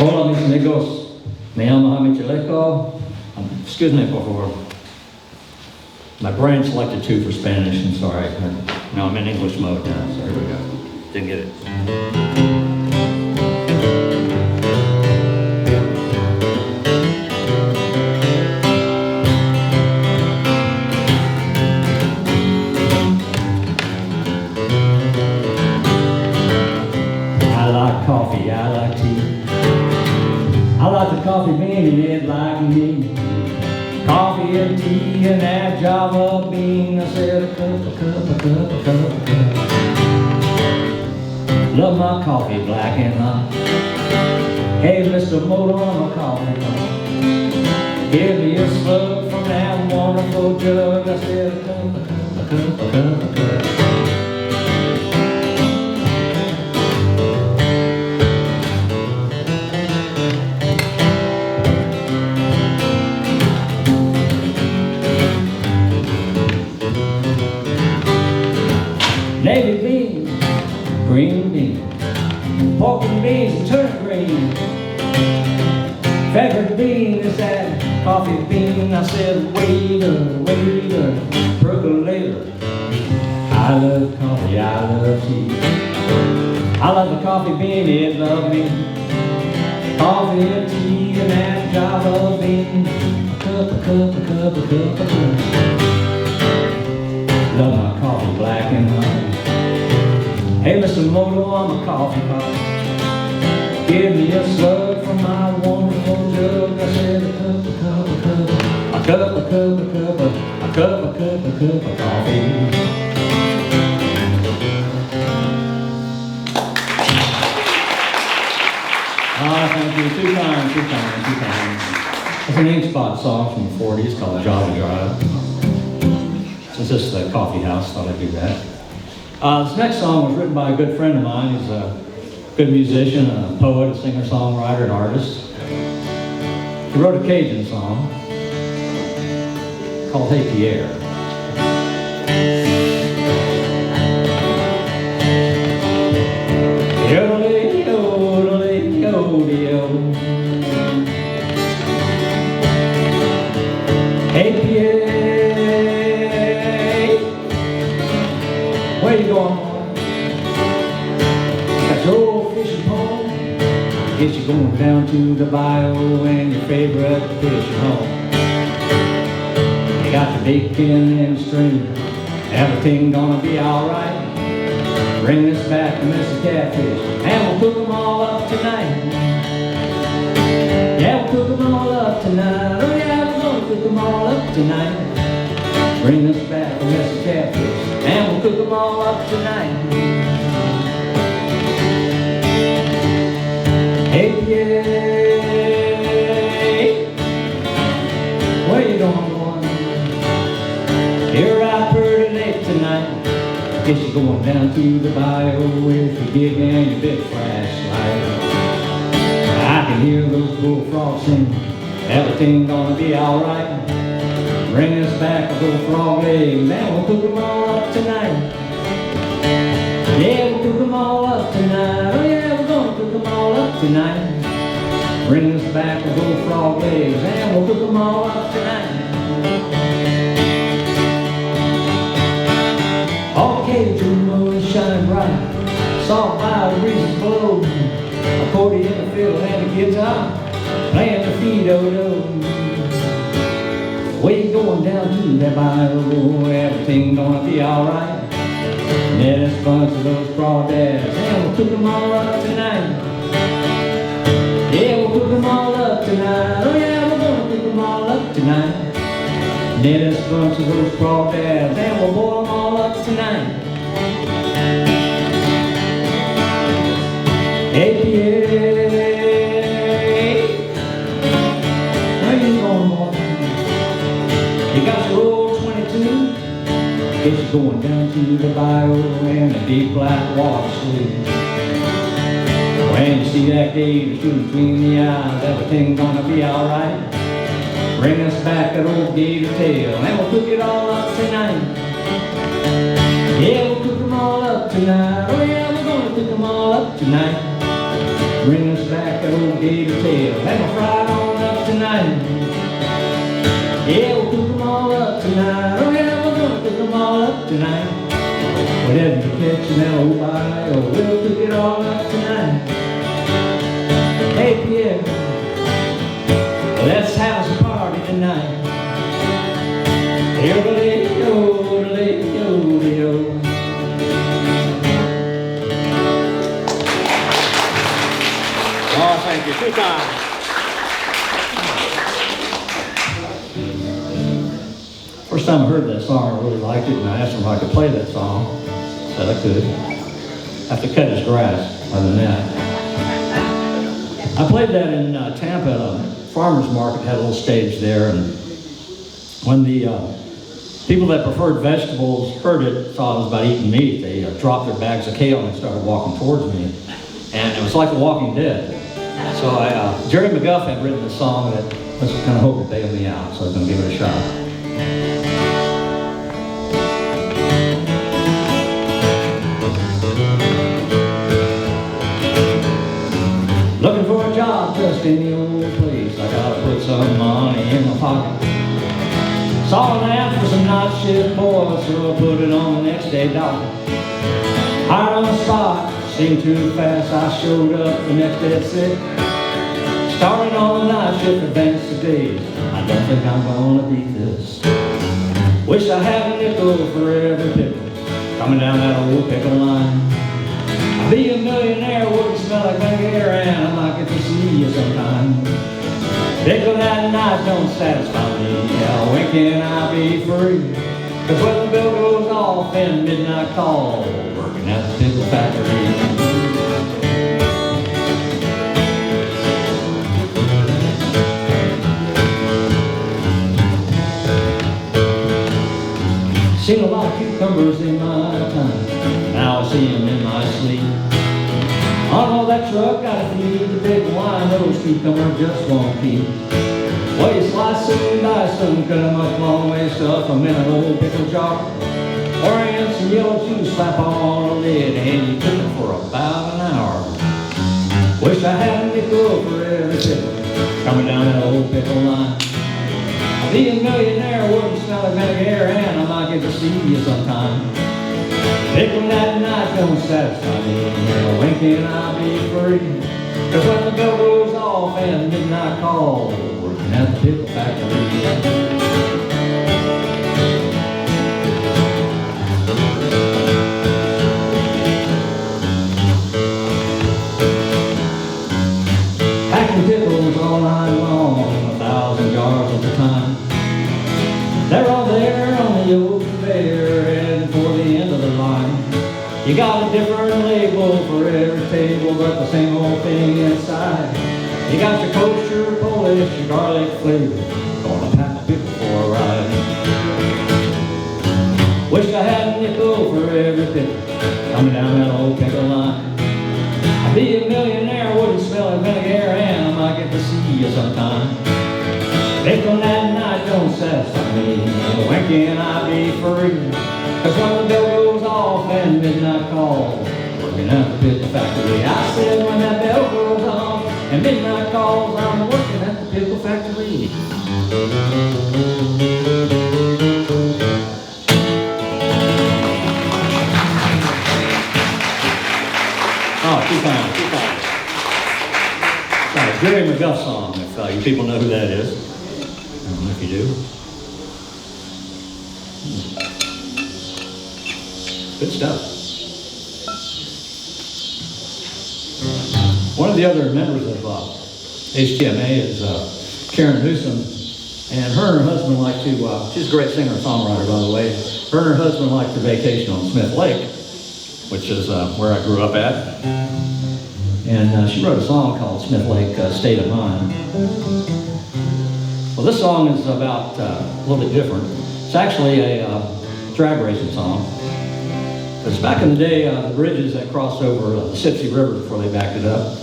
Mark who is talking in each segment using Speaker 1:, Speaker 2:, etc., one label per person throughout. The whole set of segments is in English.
Speaker 1: Hola mis amigos, me llamo Jaime Chaleco. Excuse me por favor. My brain selected 2 for Spanish, I'm sorry. No, I'm in English mode now, so here we go. Didn't get it. I like coffee, I like tea. I like the coffee bean and it like me. Coffee and tea and that Java bean. I said a cup. Love my coffee black and hot. Hey, Mr. Motor, I'm a coffee pot. Give me a slug from that wonderful jug. I said a cup. Navy beans, green beans, pork and beans and turnip green. Favorite bean is that coffee bean. I said, waiter, percolator. I love coffee, I love tea. I love the coffee bean, it love me. Coffee and tea and that Java bean. A cup. Love my coffee black and hot. Hey, Mr. Moto, I'm a coffee pot. Give me a slug from my wonderful jug. I said a cup of coffee. Thank you. Two times. It's an Ink Spot song from the 40s called Java Drive. Since this is a coffee house, thought I'd do that. This next song was written by a good friend of mine. He's a good musician, a poet, a singer-songwriter, an artist. He wrote a Cajun song called Hey Pierre. Hey Pierre, where you going, boy? Got your old fishing pole. Guess you're going down to the bayou and your favorite fishing hole. You got your bacon and string. Everything gonna be alright. Bring us back to Mr. Catfish and we'll cook them all up tonight. Yeah, we'll cook them all up tonight. Oh yeah, we're gonna cook them all up tonight. Bring us back to Mr. Catfish and we'll cook them all up tonight. Hey, yeah, where you going, boy? You're out pretty late tonight. Guess you're going down to the bayou with your gig and your big flashlight. I can hear those bullfrogs sing. Everything gonna be alright. Bring us back a little frog legs and we'll cook them all up tonight. Yeah, we'll cook them all up tonight. Oh yeah, we're gonna cook them all up tonight. Bring us back a little frog legs and we'll cook them all up tonight. All the Cajun moon shine bright. Soft by the breezes blow. Accordion in the field and the guitar playing the fido-do. Where you going down to that bayou? Everything gonna be alright. Net us a bunch of those crawdads and we'll cook them all up tonight. Yeah, we'll cook them all up tonight. Oh yeah, we're gonna cook them all up tonight. Net us a bunch of those crawdads and we'll boil them all up tonight. Hey Pierre, where you going, boy? You got your old 22. Guess you're going down to the bayou and a deep black water sleeve. When you see that gator shooting between the eyes, everything gonna be alright. Bring us back that old gator tail and we'll cook it all up tonight. Yeah, we'll cook them all up tonight. Oh yeah, we're gonna cook them all up tonight. Bring us back that old alligator tail. Have them fried on up tonight. Yeah, we'll cook them all up tonight. Oh yeah, we're gonna cook them all up tonight. Whatever you catch in that old bayou, we'll cook it all up tonight. Hey Pierre, let's have us a party tonight. Everybody, oh.
Speaker 2: Oh, thank you. 2 times.
Speaker 1: First time I heard that song, I really liked it, and I asked him if I could play that song. Said I could. I have to cut his grass, other than that. I played that in Tampa at a farmer's market, had a little stage there, and when the people that preferred vegetables heard it, thought I was about eating meat, they dropped their bags of kale and started walking towards me. And it was like The Walking Dead. So Jerry McGuff had written a song that was kind of hoping to bail me out, so I was going to give it a shot. Looking for a job just any old place. I gotta put some money in my pocket. Saw an ad for some night shift boys, so I put it on the next day docket. Hired on the spot, seemed too fast. I showed up the next day at 6. Started on the night shift, advanced the days. I don't think I'm gonna beat this. Wish I had a nickel for every pickle coming down that old pickle line. I'd be a millionaire, wouldn't smell like vinegar, and I might get to see you sometime. Pickle that night don't satisfy me. Yeah, when can I be free? 'Cause when the bill goes off and midnight call, working at the pickle factory. Seen a lot of cucumbers in my time. Now I see them in my sleep. On all that truck, gotta feed the big wine. Those cucumbers just won't keep. Well, you slice them, dice them, cut them up long way, stuff them in an old pickle jar. Or in some yellow juice, slap on a lid, and you cook them for about an hour. Wish I had a nickel for every pickle coming down that old pickle line. I'd be a millionaire, wouldn't smell like vinegar, and I might get to see you sometime. Pickle that night don't satisfy me. Yeah, when can I be free? 'Cause when the bell goes off and midnight call, working at the pickle factory. Packing pickles all night long, 1,000 jars at a time. They're all there on the old conveyor, heading for the end of the line. You got a different label for every table, but the same old thing inside. You got your kosher, Polish, your garlic flavor, gonna pack a pickle for a ride. Wish I had a nickel for every pickle coming down that old pickle line. I'd be a millionaire, wouldn't smell like vinegar, and I might get to see you sometime. Pickle that night don't satisfy me. When can I be free? 'Cause when the bell goes off and midnight calls, working at the pickle factory. I said when that bell goes off and midnight calls, I'm working at the pickle factory. Oh, 2 times. Sorry, Jerry McGuff song, if you people know who that is. I don't know if you do. Good stuff. One of the other members of HTMA is Karen Newsom, and her and her husband like to, she's a great singer and songwriter, by the way. Her and her husband like to vacation on Smith Lake, which is where I grew up at. And she wrote a song called Smith Lake State of Mind. Well, this song is about a little bit different. It's actually a drag racing song. Because back in the day, the bridges that crossed over the Sipsey River before they backed it up,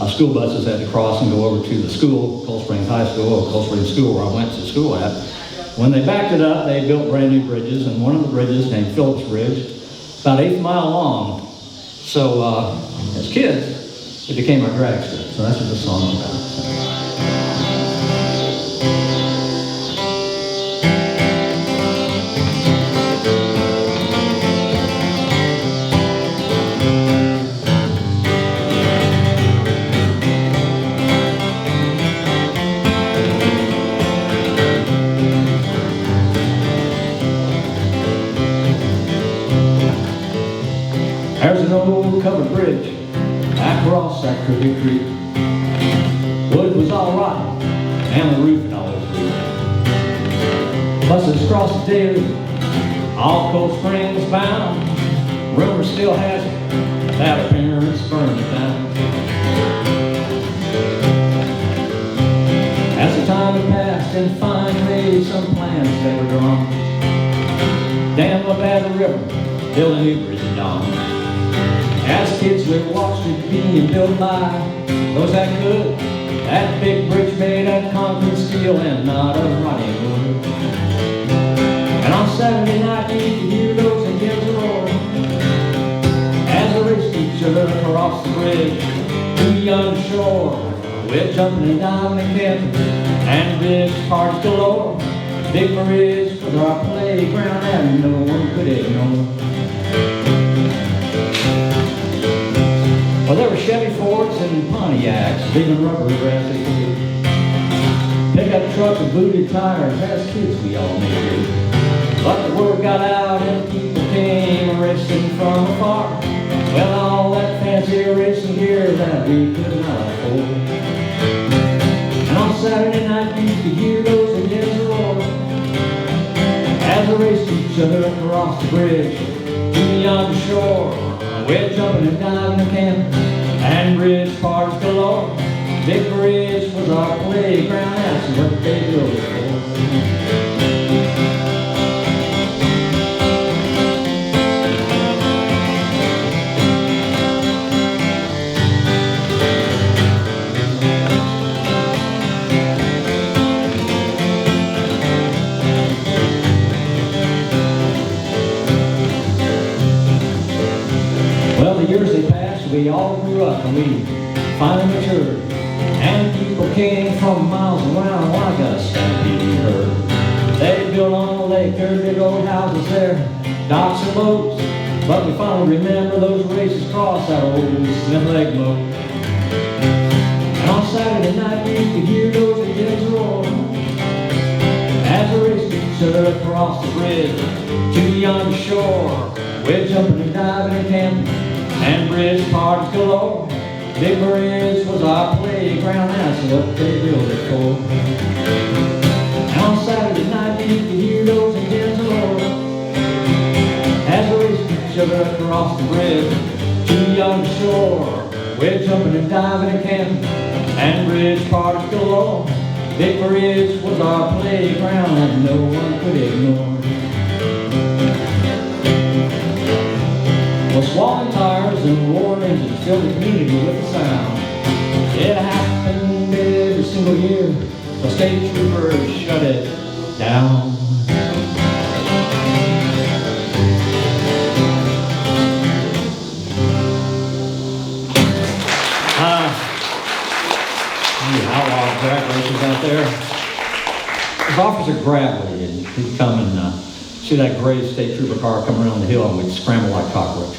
Speaker 1: school buses had to cross and go over to the school, Cold Springs High School, or Cold Springs School, where I went to school at. When they backed it up, they built brand new bridges, and one of the bridges, named Phillips Bridge, about 1/8 mile long. So as kids, it became our drag strip. So that's what the song is about. There's an old covered bridge across that crooked creek. Wood was all rotten and the roof had always leaked. Buses crossed it daily, all Cold Springs bound. Rumor still has it that our parents burned it down. As the time had passed and finally some plans that were drawn, dam up at the river, build a new bridge at dawn. As kids we watched it being built by those that could. That big bridge made of concrete, steel, and not of rotting wood. And on Saturday night you could hear those engines roar as they raced each other across the bridge to the young shore. We're jumping and diving and camping and bridge parties galore. Big bridge was our playground and no one could ignore. Well, there were Chevy Fords and Pontiacs, leaving rubber as they could. Pickup trucks and booted tires, as kids we all made do. But the word got out and people came racing from afar. Well, all that fancy racing gear that we could not afford. And on Saturday night you could hear those engines roar as they raced each other across the bridge to the young shore. We're jumping and diving and camping and bridge parties galore. Big bridge was our playground, that's what they built it for. Well, the years they passed, we all grew up and we finally matured. And people came from miles around like a stampede herd. They built on the lake, their big old houses there, docks and boats. But we finally remember those races across that old Smith Lake moat. And on Saturday night you could hear those engines roar as they raced each other across the bridge to the young shore. We're jumping and diving and camping and bridge parties galore. Big Bridge was our playground, that's what they built it for. And on Saturday night you could hear those engines roar as they raced each other across the bridge to the young shore. We're jumping and diving and camping and bridge parties galore. Big Bridge was our playground and no one could ignore. Well, swallowing tires and roaring engines filled the community with a sound. It happened every single year, the state troopers shut it down. Outlaw drag races out there. There's Officer Gravely, and he'd come and see that gray state trooper car come around the hill and we'd scramble like cockroaches.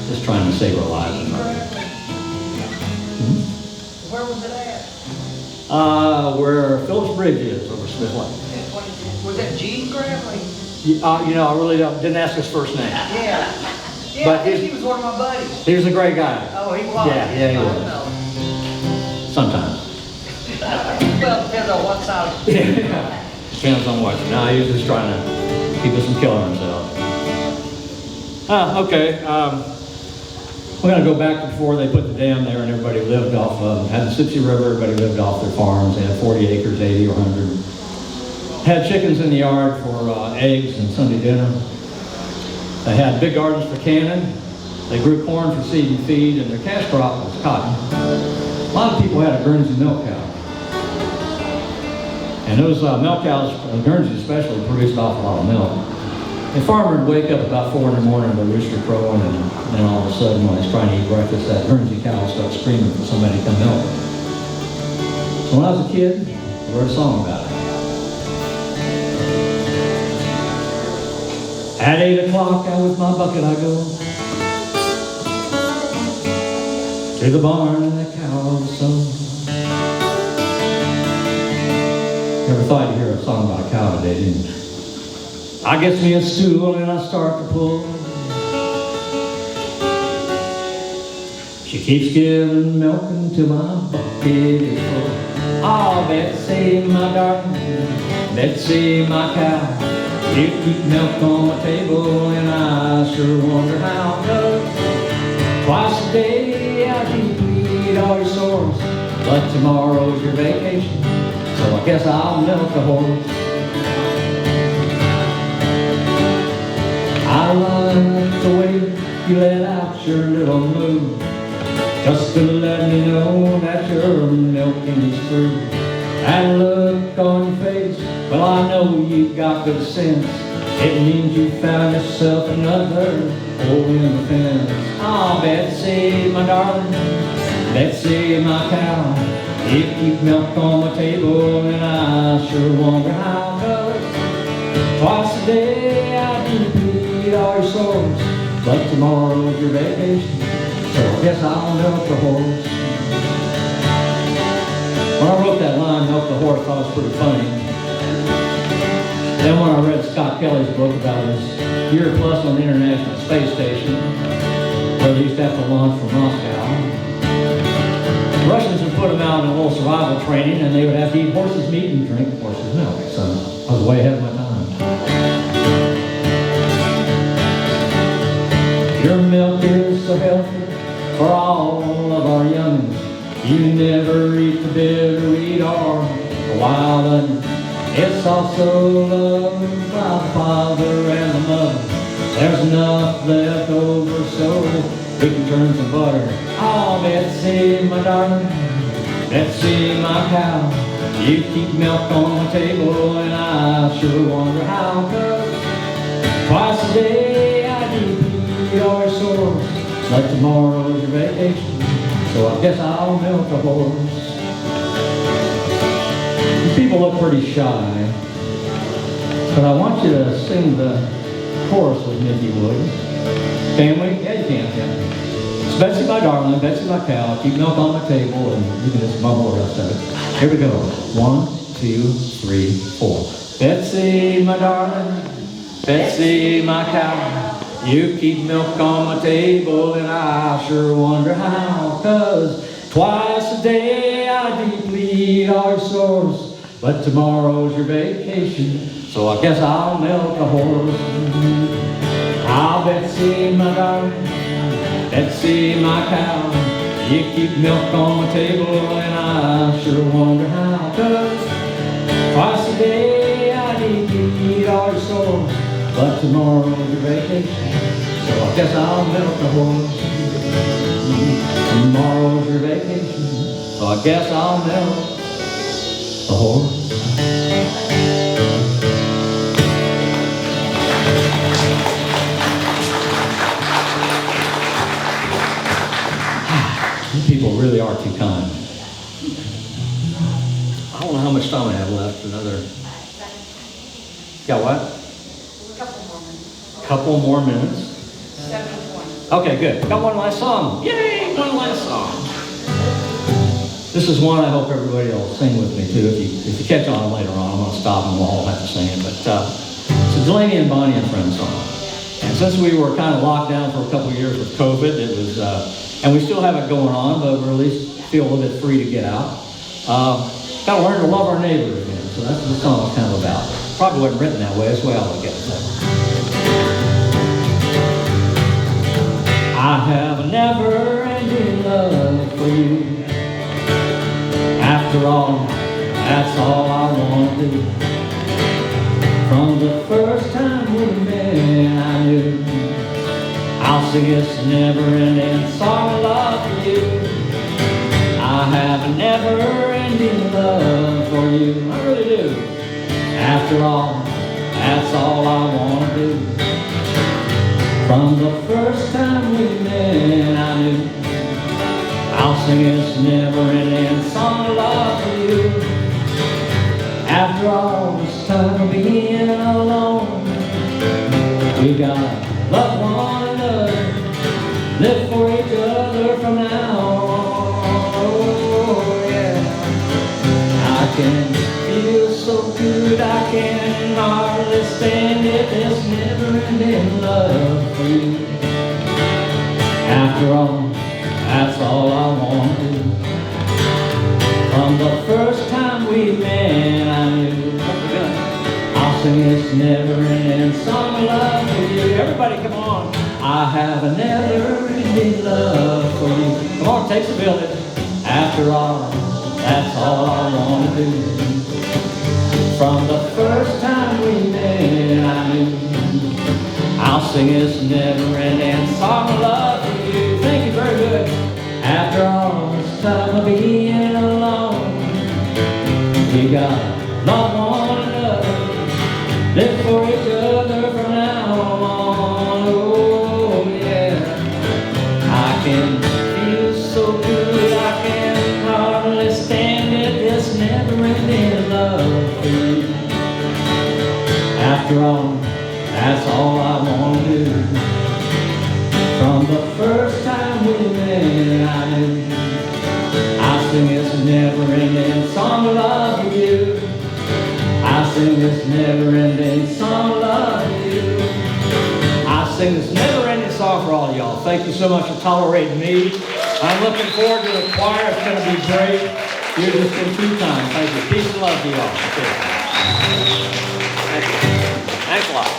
Speaker 1: Just trying to save our lives.
Speaker 3: Where was it at?
Speaker 1: Where Phillips Bridge is over Smith Lake.
Speaker 3: Was that Gene Gravely?
Speaker 1: I really didn't ask his first name.
Speaker 3: Yeah. Yeah,
Speaker 1: But
Speaker 3: I think he was one of my buddies.
Speaker 1: He was a great guy.
Speaker 3: Oh, he was?
Speaker 1: Yeah, he was.
Speaker 3: No.
Speaker 1: Sometimes.
Speaker 3: Well, depends on what side.
Speaker 1: Yeah. Depends on what. No, he was just trying to keep us from killing himself. Okay. We're going to go back to before they put the dam there and everybody lived off of, had the Sipsey River, everybody lived off their farms. They had 40 acres, 80 or 100. Had chickens in the yard for eggs and Sunday dinner. They had big gardens for canning. They grew corn for seed and feed, and their cash crop was cotton. A lot of people had a Guernsey milk cow. And those milk cows, Guernsey especially, produced an awful lot of milk. The farmer would wake up about 4 in the morning with a rooster crowing, and then all of a sudden when he's trying to eat breakfast, that Guernsey cow starts screaming for somebody to come milk her. So when I was a kid, I wrote a song about it. At 8 o'clock out with my bucket I go to the barn and the cow was sown. Never thought you'd hear a song about a cow today, didn't you? I get me a stool and I start to pull. She keeps giving milk until my bucket is full. Oh, Betsy, my darling, Betsy, my cow, you keep milk on my table and I sure wonder how. Twice a day I deplete all your sores, but tomorrow's your vacation, so I guess I'll milk the horse. I like the way you let out your little moo, just to let me know that your milking is true. That look on your face, well I know you've got good sense. It means you found yourself another hole in the fence. Oh, Betsy, my darling, Betsy, my cow, you keep milk on my table and I sure wonder how. 'Cause twice a day I deplete all your sores, but tomorrow's your vacation, so I guess I'll milk the horse. When I wrote that line, milk the horse, I thought it was pretty funny. Then when I read Scott Kelly's book about his year plus on the International Space Station, where they used to have to launch from Moscow, the Russians would put them out in a little survival training and they would have to eat horse's meat and drink horse's milk. So I was way ahead of my time. Your milk is so healthy for all of our youngins. You never eat the bitterweed or the wild onion. It's also loved by the father and the mother. There's enough left over so we can turn some butter. Oh, Betsy, my darling, Betsy, my cow, you keep milk on my table and I sure wonder how. 'Cause twice a day I deplete all your sores, but tomorrow's your vacation, so I guess I'll milk the horse. People look pretty shy, but I want you to sing the chorus with me if you would. Can we? Yeah, you can. It's Betsy, my darling, Betsy, my cow, keep milk on my table, and you can just mumble the rest of it. Here we go. 1, 2, 3, 4. Betsy, my darling, Betsy, my cow, you keep milk on my table, and I sure wonder how. 'Cause twice a day I deplete all your sores, but tomorrow's your vacation, so I guess I'll milk a horse. Ah, Betsy, my darling, Betsy, my cow, you keep milk on my table and I sure wonder how. 'Cause twice a day I deplete all your sores, but tomorrow's your vacation, so I guess I'll milk a horse. Tomorrow's your vacation, so I guess I'll milk a horse. You people really are too kind. I don't know how much time I have left. Another. Got what? Couple more minutes. 7:20. Okay, good. Got one last song. Yay! One last song. This is one I hope everybody will sing with me too. If you catch on later on, I'm going to stop and we'll all have to sing it. But it's a Delaney and Bonnie and Friends song. And since we were kind of locked down for a couple of years with COVID, it was, and we still have it going on, but we at least feel a little bit free to get out. Got to learn to love our neighbors again. So that's what the song is kind of about. Probably wasn't written that way. That's the way I look at it. I have a never-ending love for you. After all, that's all I want to do. From the first time we met, I knew I'll sing this never-ending song of love for you. I have a never-ending love for you. I really do. After all, that's all I want to do. From the first time we met, I knew I'll sing this never-ending song of love for you. After all this time of being alone, we gotta love one another, live for each other from now on. Oh yeah, I can feel so good, I can hardly stand it, this never-ending love for you. After all, that's all I want to do. From the first time we met, I knew I'll sing this never-ending song of love for you. Everybody, come on. I have a never-ending love for you. Come on, takes a village. After all, that's all I want to do. From the first time we met, I knew I'll sing this never-ending song of love for you. Thank you, very good. After all this time of being alone, we gotta love one another, live for each other from now on. Oh yeah, I can feel so good, I can hardly stand it, this never-ending love for you. After all, that's all I want to do. From the first time we met, I knew I sing this never-ending song of love for you. I sing this never-ending song of love for you. I sing this never-ending song for all of y'all. Thank you so much for tolerating me. I'm looking forward to the choir. It's going to be great. You're just in two times. Thank you. Peace and love to y'all.
Speaker 2: Thank you. Thanks a lot.